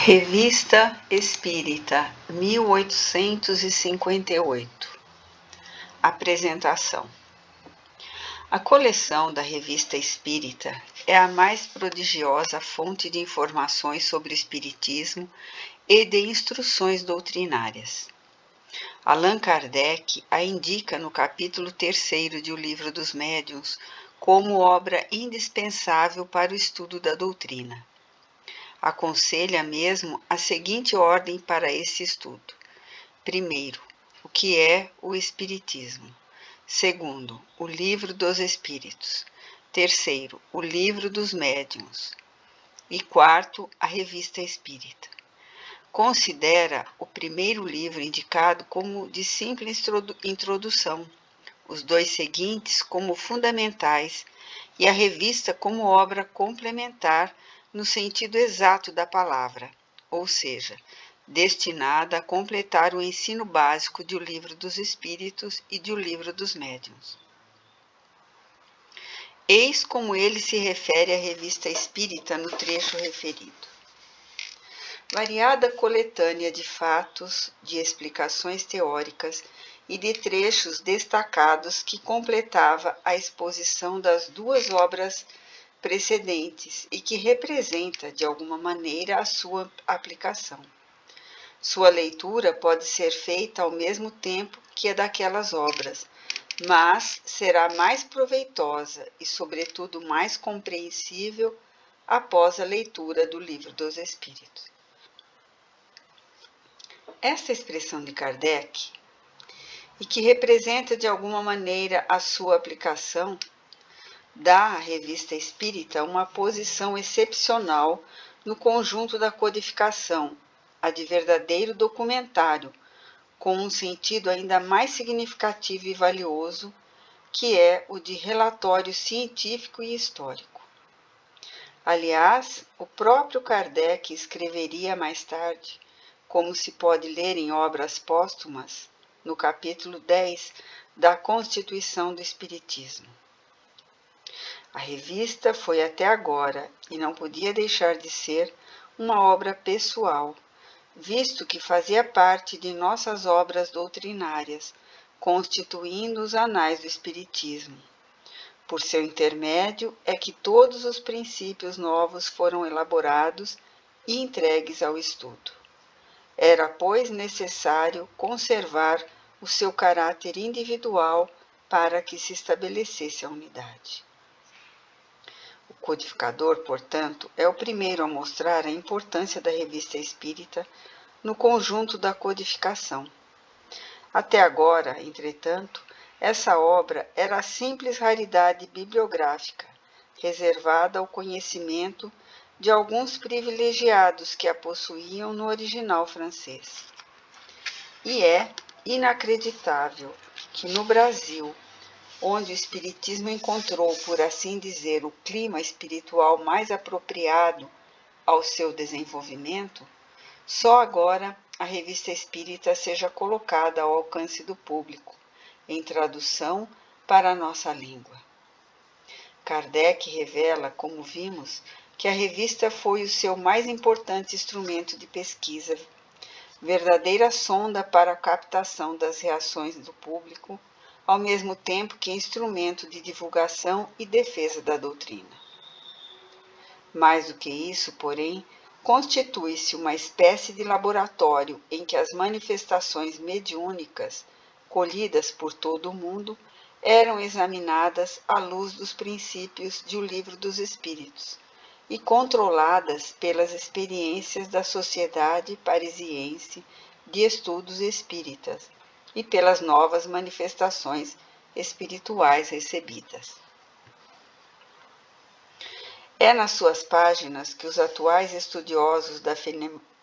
Revista Espírita, 1858. Apresentação. A coleção da Revista Espírita é a mais prodigiosa fonte de informações sobre o Espiritismo e de instruções doutrinárias. Allan Kardec a indica no capítulo 3º de O Livro dos Médiuns como obra indispensável para o estudo da doutrina. Aconselha mesmo a seguinte ordem para esse estudo. Primeiro, o que é o Espiritismo. Segundo, o Livro dos Espíritos. Terceiro, o Livro dos Médiuns. E quarto, a Revista Espírita. Considera o primeiro livro indicado como de simples introdução, os dois seguintes como fundamentais e a revista como obra complementar no sentido exato da palavra, ou seja, destinada a completar o ensino básico de O Livro dos Espíritos e de O Livro dos Médiuns. Eis como ele se refere à Revista Espírita no trecho referido. Variada coletânea de fatos, de explicações teóricas e de trechos destacados que completava a exposição das duas obras precedentes e que representa, de alguma maneira, a sua aplicação. Sua leitura pode ser feita ao mesmo tempo que a daquelas obras, mas será mais proveitosa e, sobretudo, mais compreensível após a leitura do Livro dos Espíritos. Esta expressão de Kardec, e que representa de alguma maneira a sua aplicação, dá à Revista Espírita uma posição excepcional no conjunto da codificação, a de verdadeiro documentário, com um sentido ainda mais significativo e valioso, que é o de relatório científico e histórico. Aliás, o próprio Kardec escreveria mais tarde, como se pode ler em obras póstumas, no capítulo 10 da Constituição do Espiritismo. A revista foi até agora, e não podia deixar de ser, uma obra pessoal, visto que fazia parte de nossas obras doutrinárias, constituindo os anais do Espiritismo. Por seu intermédio é que todos os princípios novos foram elaborados e entregues ao estudo. Era, pois, necessário conservar o seu caráter individual para que se estabelecesse a unidade. O codificador, portanto, é o primeiro a mostrar a importância da Revista Espírita no conjunto da codificação. Até agora, entretanto, essa obra era a simples raridade bibliográfica, reservada ao conhecimento de alguns privilegiados que a possuíam no original francês. E é inacreditável que no Brasil, onde o Espiritismo encontrou, por assim dizer, o clima espiritual mais apropriado ao seu desenvolvimento, só agora a Revista Espírita seja colocada ao alcance do público, em tradução para a nossa língua. Kardec revela, como vimos, que a revista foi o seu mais importante instrumento de pesquisa, verdadeira sonda para a captação das reações do público, ao mesmo tempo que instrumento de divulgação e defesa da doutrina. Mais do que isso, porém, constitui-se uma espécie de laboratório em que as manifestações mediúnicas, colhidas por todo o mundo, eram examinadas à luz dos princípios de O Livro dos Espíritos e controladas pelas experiências da Sociedade Parisiense de Estudos Espíritas e pelas novas manifestações espirituais recebidas. É nas suas páginas que os atuais estudiosos da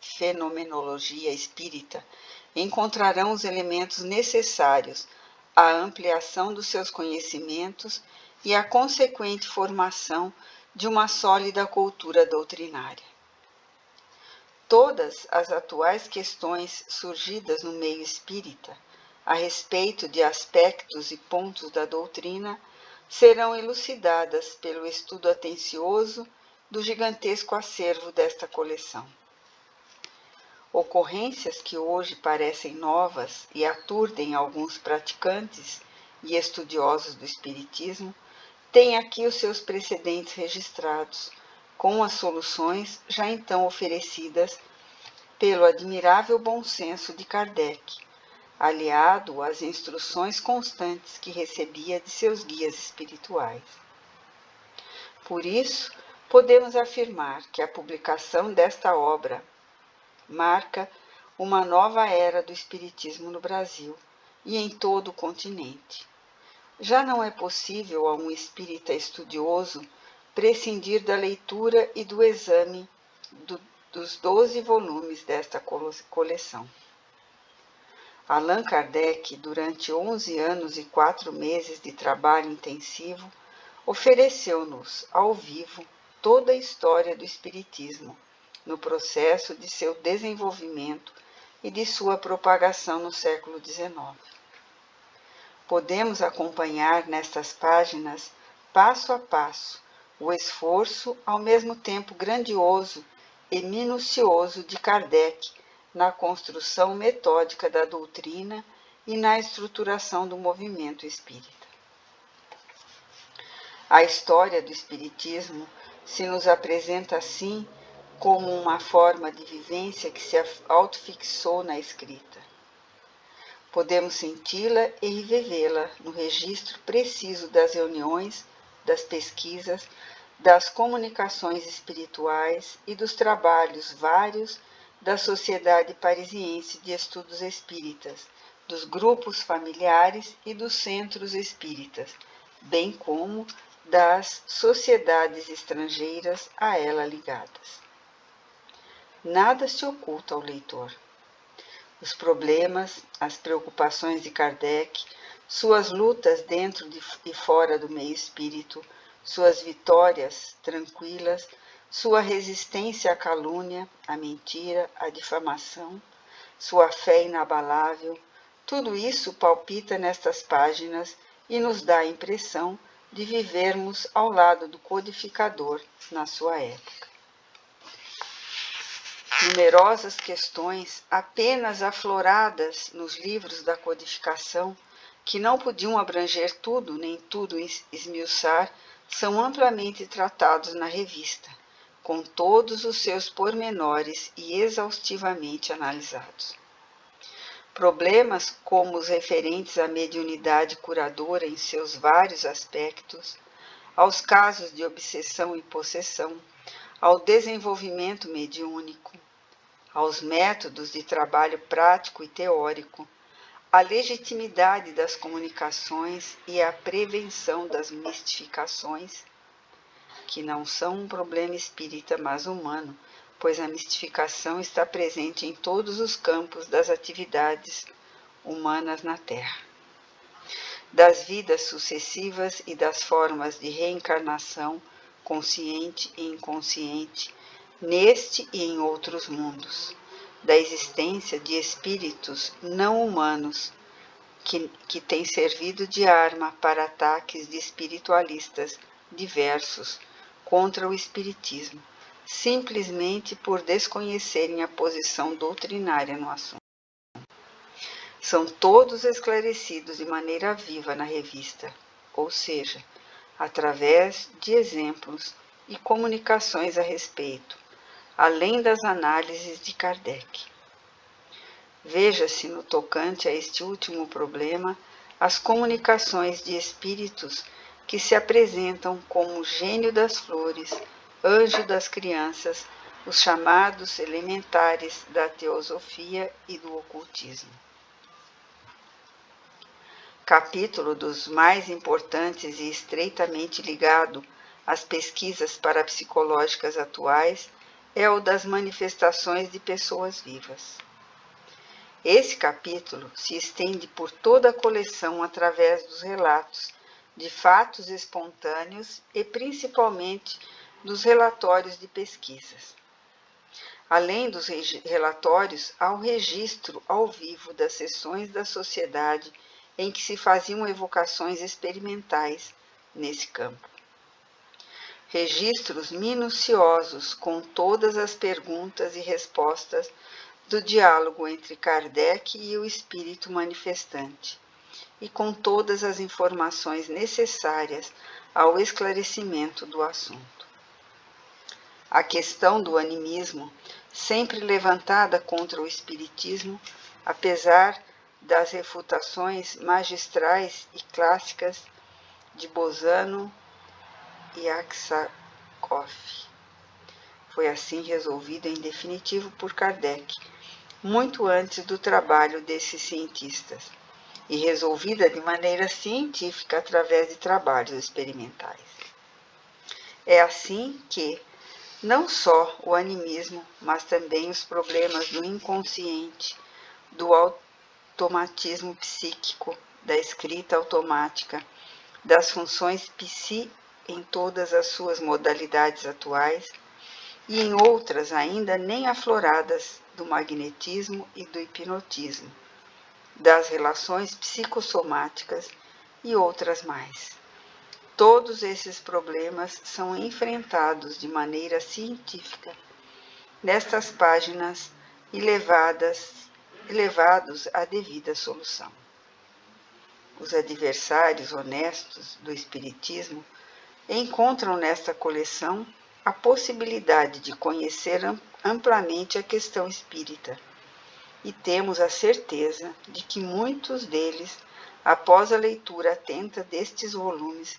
fenomenologia espírita encontrarão os elementos necessários à ampliação dos seus conhecimentos e à consequente formação de uma sólida cultura doutrinária. Todas as atuais questões surgidas no meio espírita, a respeito de aspectos e pontos da doutrina, serão elucidadas pelo estudo atencioso do gigantesco acervo desta coleção. ocorrências que hoje parecem novas e aturdem alguns praticantes e estudiosos do Espiritismo, têm aqui os seus precedentes registrados, com as soluções já então oferecidas pelo admirável bom senso de Kardec, aliado às instruções constantes que recebia de seus guias espirituais. Por isso, podemos afirmar que a publicação desta obra marca uma nova era do Espiritismo no Brasil e em todo o continente. Já não é possível a um espírita estudioso prescindir da leitura e do exame dos 12 volumes desta coleção. Allan Kardec, durante 11 anos e 4 meses de trabalho intensivo, ofereceu-nos, ao vivo, toda a história do Espiritismo, no processo de seu desenvolvimento e de sua propagação no século XIX. Podemos acompanhar nestas páginas, passo a passo, o esforço, ao mesmo tempo grandioso e minucioso, de Kardec na construção metódica da doutrina e na estruturação do movimento espírita. A história do Espiritismo se nos apresenta assim como uma forma de vivência que se autofixou na escrita. Podemos senti-la e revivê-la no registro preciso das reuniões, das pesquisas, das comunicações espirituais e dos trabalhos vários da Sociedade Parisiense de Estudos Espíritas, dos grupos familiares e dos centros espíritas, bem como das sociedades estrangeiras a ela ligadas. Nada se oculta ao leitor. Os problemas, as preocupações de Kardec, suas lutas dentro e fora do meio espírito, suas vitórias tranquilas, sua resistência à calúnia, à mentira, à difamação, sua fé inabalável, tudo isso palpita nestas páginas e nos dá a impressão de vivermos ao lado do codificador na sua época. Numerosas questões apenas afloradas nos livros da codificação, que não podiam abranger tudo, nem tudo esmiuçar, são amplamente tratados na revista, com todos os seus pormenores e exaustivamente analisados. Problemas como os referentes à mediunidade curadora em seus vários aspectos, aos casos de obsessão e possessão, ao desenvolvimento mediúnico, aos métodos de trabalho prático e teórico, à legitimidade das comunicações e à prevenção das mistificações, que não são um problema espírita, mas humano, pois a mistificação está presente em todos os campos das atividades humanas na Terra, das vidas sucessivas e das formas de reencarnação consciente e inconsciente, neste e em outros mundos, da existência de espíritos não humanos que têm servido de arma para ataques de espiritualistas diversos contra o espiritismo, simplesmente por desconhecerem a posição doutrinária no assunto. São todos esclarecidos de maneira viva na revista, ou seja, através de exemplos e comunicações a respeito, além das análises de Kardec. Veja-se no tocante a este último problema as comunicações de espíritos que se apresentam como gênio das flores, anjo das crianças, os chamados elementares da teosofia e do ocultismo. Capítulo dos mais importantes e estreitamente ligado às pesquisas parapsicológicas atuais é o das manifestações de pessoas vivas. Esse capítulo se estende por toda a coleção através dos relatos de fatos espontâneos e principalmente dos relatórios de pesquisas. Além dos relatórios, há o registro ao vivo das sessões da sociedade em que se faziam evocações experimentais nesse campo. Registros minuciosos com todas as perguntas e respostas do diálogo entre Kardec e o espírito manifestante, e com todas as informações necessárias ao esclarecimento do assunto. A questão do animismo, sempre levantada contra o espiritismo, apesar das refutações magistrais e clássicas de Bozano e Aksakoff, foi assim resolvida em definitivo por Kardec, muito antes do trabalho desses cientistas, e resolvida de maneira científica através de trabalhos experimentais. É assim que não só o animismo, mas também os problemas do inconsciente, do automatismo psíquico, da escrita automática, das funções psi em todas as suas modalidades atuais e em outras ainda nem afloradas, do magnetismo e do hipnotismo, das relações psicossomáticas e outras mais. Todos esses problemas são enfrentados de maneira científica nestas páginas e levados à devida solução. Os adversários honestos do Espiritismo encontram nesta coleção a possibilidade de conhecer amplamente a questão espírita, e temos a certeza de que muitos deles, após a leitura atenta destes volumes,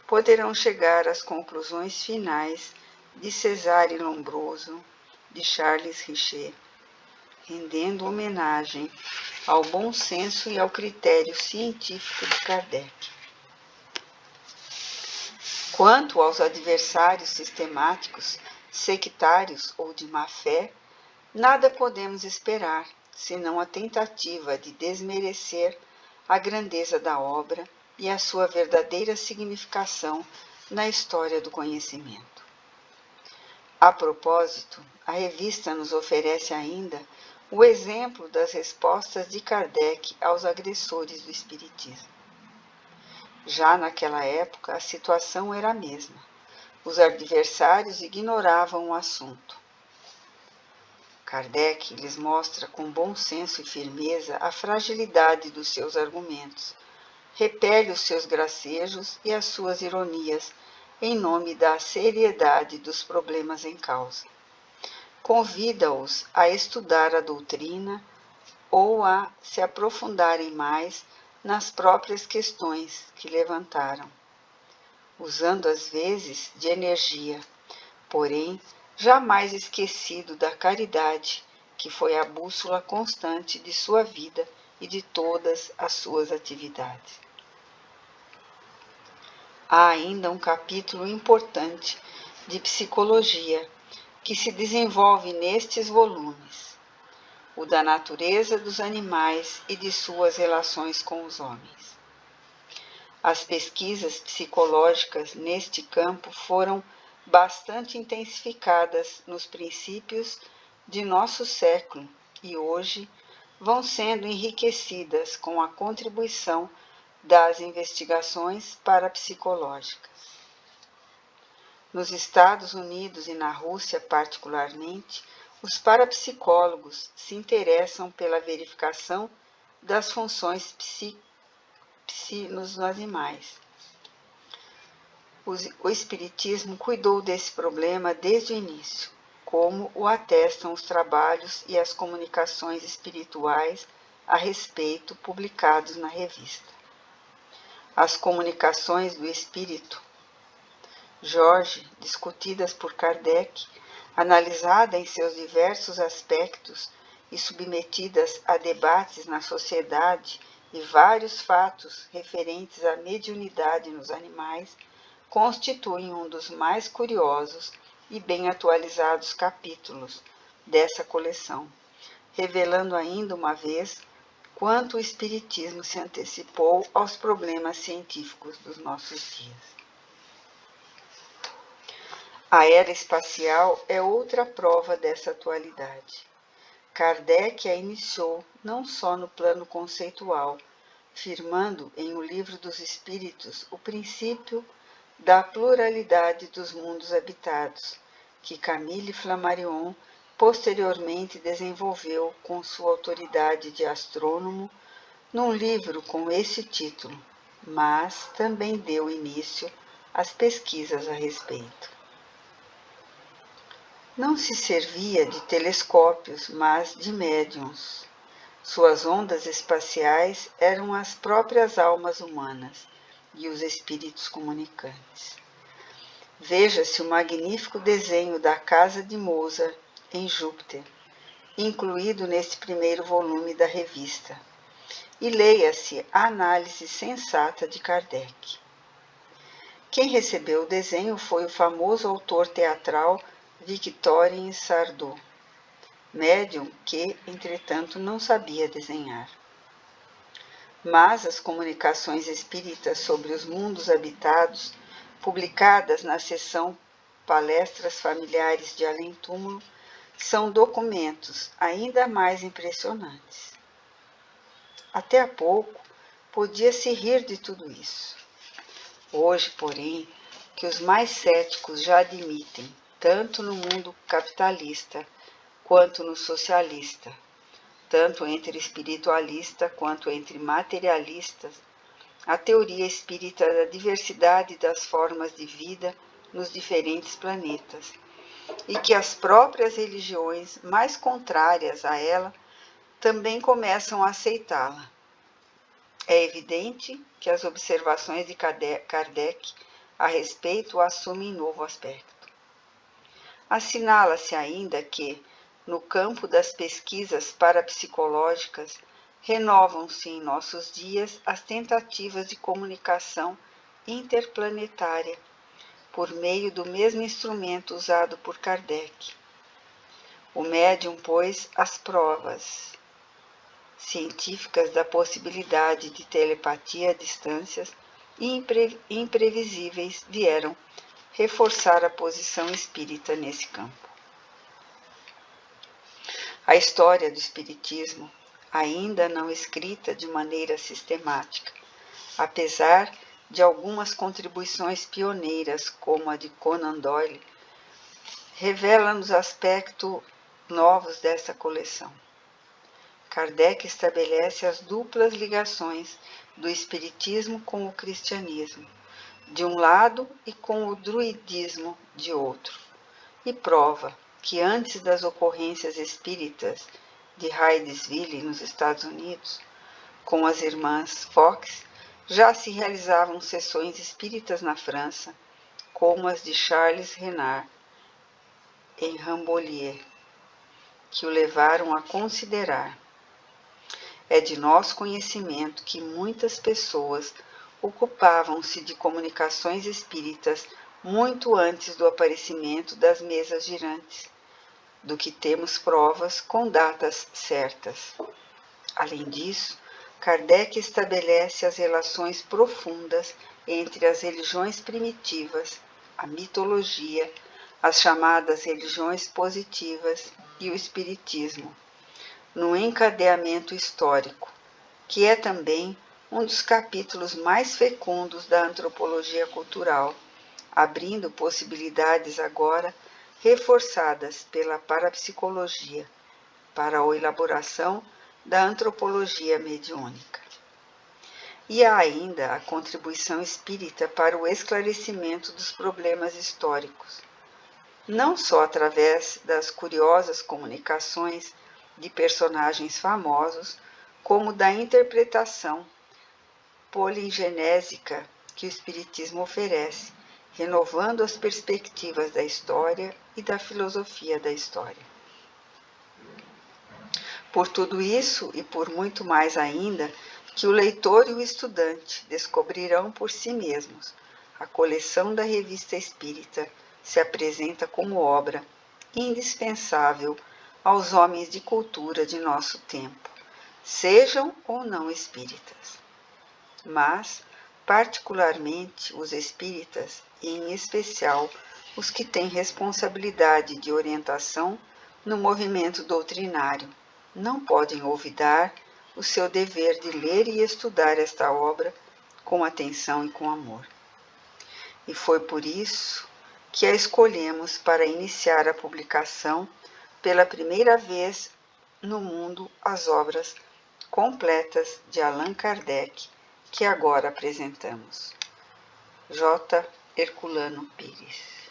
poderão chegar às conclusões finais de Cesare Lombroso, de Charles Richer, rendendo homenagem ao bom senso e ao critério científico de Kardec. Quanto aos adversários sistemáticos, sectários ou de má fé, nada podemos esperar, senão a tentativa de desmerecer a grandeza da obra e a sua verdadeira significação na história do conhecimento. A propósito, a revista nos oferece ainda o exemplo das respostas de Kardec aos agressores do Espiritismo. Já naquela época, a situação era a mesma. Os adversários ignoravam o assunto. Kardec lhes mostra com bom senso e firmeza a fragilidade dos seus argumentos, repele os seus gracejos e as suas ironias em nome da seriedade dos problemas em causa. Convida-os a estudar a doutrina ou a se aprofundarem mais nas próprias questões que levantaram, usando às vezes de energia, porém jamais esquecido da caridade, que foi a bússola constante de sua vida e de todas as suas atividades. Há ainda um capítulo importante de psicologia que se desenvolve nestes volumes, o da natureza dos animais e de suas relações com os homens. As pesquisas psicológicas neste campo foram bastante intensificadas nos princípios de nosso século e hoje vão sendo enriquecidas com a contribuição das investigações parapsicológicas. Nos Estados Unidos e na Rússia, particularmente, os parapsicólogos se interessam pela verificação das funções psi nos animais. O Espiritismo cuidou desse problema desde o início, como o atestam os trabalhos e as comunicações espirituais a respeito publicados na revista. As comunicações do Espírito Jorge, discutidas por Kardec, analisadas em seus diversos aspectos e submetidas a debates na sociedade e vários fatos referentes à mediunidade nos animais, constituem um dos mais curiosos e bem atualizados capítulos dessa coleção, revelando ainda uma vez quanto o Espiritismo se antecipou aos problemas científicos dos nossos dias. A era espacial é outra prova dessa atualidade. Kardec a iniciou não só no plano conceitual, firmando em O Livro dos Espíritos o princípio da pluralidade dos mundos habitados, que Camille Flammarion posteriormente desenvolveu com sua autoridade de astrônomo num livro com esse título, mas também deu início às pesquisas a respeito. Não se servia de telescópios, mas de médiuns. Suas ondas espaciais eram as próprias almas humanas e os espíritos comunicantes. Veja-se o magnífico desenho da casa de Mozart em Júpiter, incluído neste primeiro volume da revista, e leia-se a análise sensata de Kardec. Quem recebeu o desenho foi o famoso autor teatral Victorien Sardou, médium que, entretanto, não sabia desenhar. Mas as comunicações espíritas sobre os mundos habitados, publicadas na seção Palestras Familiares de Além Túmulo, são documentos ainda mais impressionantes. Até há pouco, podia-se rir de tudo isso. Hoje, porém, que os mais céticos já admitem, tanto no mundo capitalista quanto no socialista, tanto entre espiritualista quanto entre materialistas, a teoria espírita da diversidade das formas de vida nos diferentes planetas, e que as próprias religiões mais contrárias a ela também começam a aceitá-la. É evidente que as observações de Kardec a respeito assumem novo aspecto. Assinala-se ainda que, no campo das pesquisas parapsicológicas, renovam-se em nossos dias as tentativas de comunicação interplanetária, por meio do mesmo instrumento usado por Kardec. O médium pôs as provas científicas da possibilidade de telepatia a distâncias imprevisíveis vieram reforçar a posição espírita nesse campo. A história do espiritismo, ainda não escrita de maneira sistemática, apesar de algumas contribuições pioneiras, como a de Conan Doyle, revela-nos aspectos novos dessa coleção. Kardec estabelece as duplas ligações do espiritismo com o cristianismo, de um lado, e com o druidismo, de outro, e prova que antes das ocorrências espíritas de Hydesville, nos Estados Unidos, com as irmãs Fox, já se realizavam sessões espíritas na França, como as de Charles Renard, em Rambouillet, que o levaram a considerar. É de nosso conhecimento que muitas pessoas ocupavam-se de comunicações espíritas muito antes do aparecimento das mesas girantes, do que temos provas com datas certas. Além disso, Kardec estabelece as relações profundas entre as religiões primitivas, a mitologia, as chamadas religiões positivas e o espiritismo, no encadeamento histórico, que é também um dos capítulos mais fecundos da antropologia cultural, abrindo possibilidades agora reforçadas pela parapsicologia para a elaboração da antropologia mediúnica. E há ainda a contribuição espírita para o esclarecimento dos problemas históricos, não só através das curiosas comunicações de personagens famosos, como da interpretação poligenésica que o Espiritismo oferece, renovando as perspectivas da história e da filosofia da história. Por tudo isso e por muito mais ainda, que o leitor e o estudante descobrirão por si mesmos, a coleção da Revista Espírita se apresenta como obra indispensável aos homens de cultura de nosso tempo, sejam ou não espíritas. Mas, particularmente, os espíritas, e em especial os que têm responsabilidade de orientação no movimento doutrinário, não podem olvidar o seu dever de ler e estudar esta obra com atenção e com amor. E foi por isso que a escolhemos para iniciar a publicação pela primeira vez no mundo as obras completas de Allan Kardec que agora apresentamos. J. Herculano Pires.